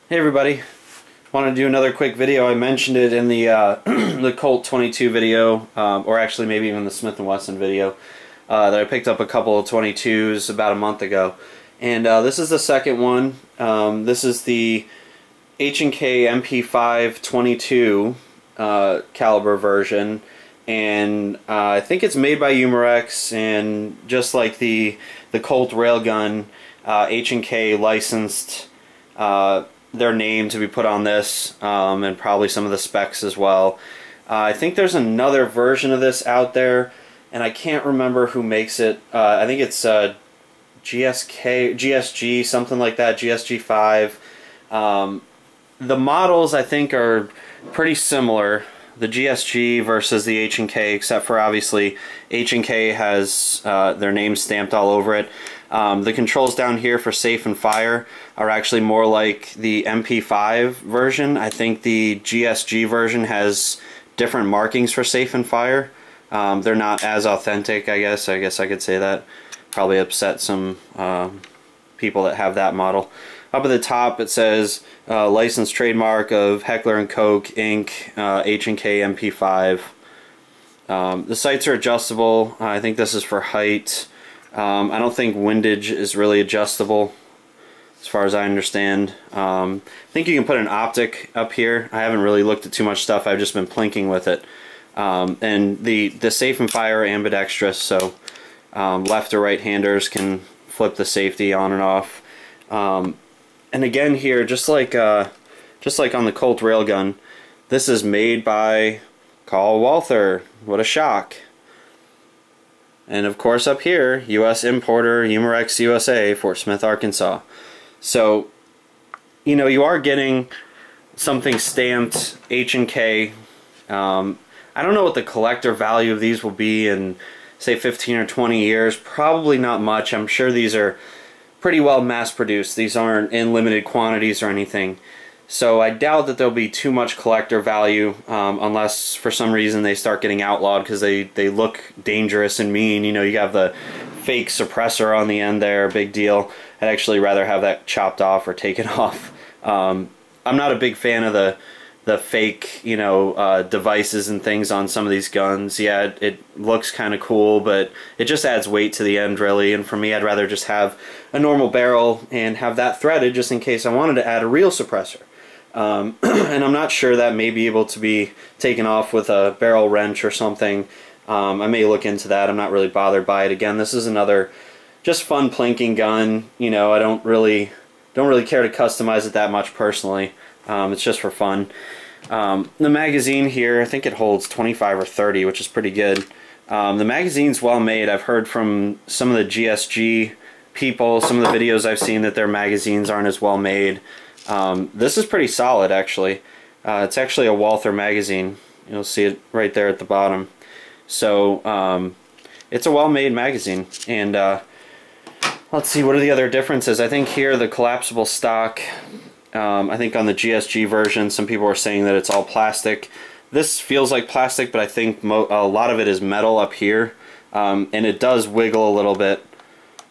Hey everybody, wanted to do another quick video. I mentioned it in the the Colt 22 video, or actually maybe even the Smith & Wesson video, that I picked up a couple of 22s about a month ago. And this is the second one. This is the H&K MP5 22 caliber version, and I think it's made by Umarex, and just like the Colt railgun, H&K licensed their name to be put on this, and probably some of the specs as well. I think there's another version of this out there, and I can't remember who makes it. I think it's GSG, something like that, GSG5. The models I think are pretty similar, the GSG versus the H&K, except for obviously H&K has their name stamped all over it. The controls down here for safe and fire are actually more like the MP5 version. I think the GSG version has different markings for safe and fire. They're not as authentic, I guess I could say that. Probably upset some people that have that model. Up at the top it says licensed trademark of Heckler & Koch Inc. H&K MP5. The sights are adjustable. I think this is for height. I don't think windage is really adjustable as far as I understand. I think you can put an optic up here. I haven't really looked at too much stuff. I've just been plinking with it. And the safe and fire are ambidextrous, so left or right handers can flip the safety on and off. And again here, just like on the Colt railgun, this is made by Carl Walther. What a shock. And of course up here, U.S. importer, Umarex USA, Fort Smith, Arkansas. So, you know, you are getting something stamped H&K. I don't know what the collector value of these will be in, say, 15 or 20 years. Probably not much. I'm sure these are pretty well mass-produced. These aren't in limited quantities or anything. So I doubt that there'll be too much collector value, unless for some reason they start getting outlawed because they look dangerous and mean. You know, you have the fake suppressor on the end there, big deal. I'd actually rather have that chopped off or taken off. I'm not a big fan of the fake, you know, devices and things on some of these guns. Yeah, it looks kind of cool, but it just adds weight to the end, really. And for me, I'd rather just have a normal barrel and have that threaded just in case I wanted to add a real suppressor. And I'm not sure that may be able to be taken off with a barrel wrench or something. I may look into that. I'm not really bothered by it. Again, this is another just fun plinking gun. You know, I don't really care to customize it that much personally. It's just for fun. The magazine here, I think it holds 25 or 30, which is pretty good. The magazine's well made. I've heard from some of the GSG people, some of the videos I've seen, that their magazines aren't as well made. This is pretty solid, actually. It's actually a Walther magazine. You'll see it right there at the bottom. So it's a well-made magazine. And let's see, what are the other differences? I think here the collapsible stock, I think on the GSG version some people are saying that it's all plastic. This feels like plastic, but I think a lot of it is metal up here, and it does wiggle a little bit.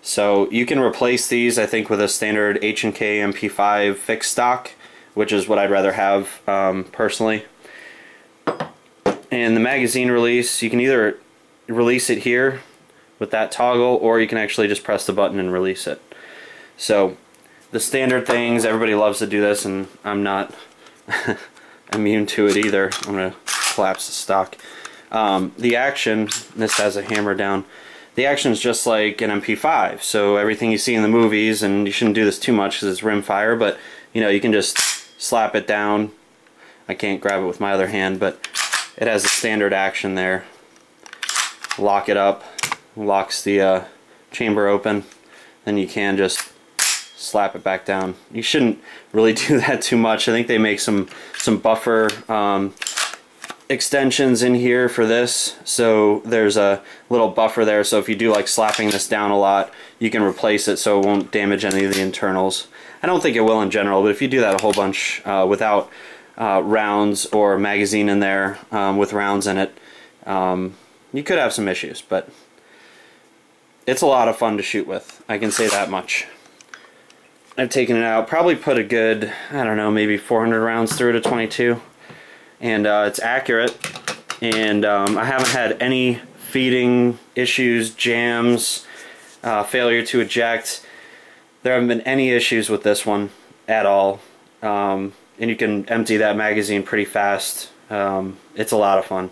So you can replace these, I think, with a standard H&K MP5 fixed stock, which is what I'd rather have personally. And the magazine release, you can either release it here with that toggle, or you can actually just press the button and release it. So the standard things, everybody loves to do this, and I'm not immune to it either. I'm going to collapse the stock. The action, this has a hammer down. The action is just like an MP5, so everything you see in the movies, and you shouldn't do this too much because it's rimfire, but you know, you can just slap it down. I can't grab it with my other hand, but it has a standard action there. Lock it up, locks the chamber open, then you can just slap it back down. You shouldn't really do that too much. I think they make some buffer extensions in here for this, so there's a little buffer there, so if you do like slapping this down a lot, you can replace it so it won't damage any of the internals. I don't think it will in general, but if you do that a whole bunch without rounds or magazine in there with rounds in it, you could have some issues, but it's a lot of fun to shoot with, I can say that much. I've taken it out, probably put a good, I don't know, maybe 400 rounds through it at 22, and it's accurate, and I haven't had any feeding issues, jams, failure to eject. There haven't been any issues with this one at all, and you can empty that magazine pretty fast. It's a lot of fun.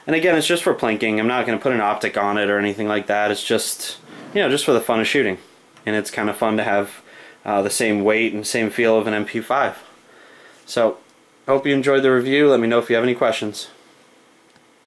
And again, it's just for plinking. I'm not going to put an optic on it or anything like that. It's just, you know, just for the fun of shooting. And it's kind of fun to have the same weight and same feel of an MP5. So, hope you enjoyed the review. Let me know if you have any questions.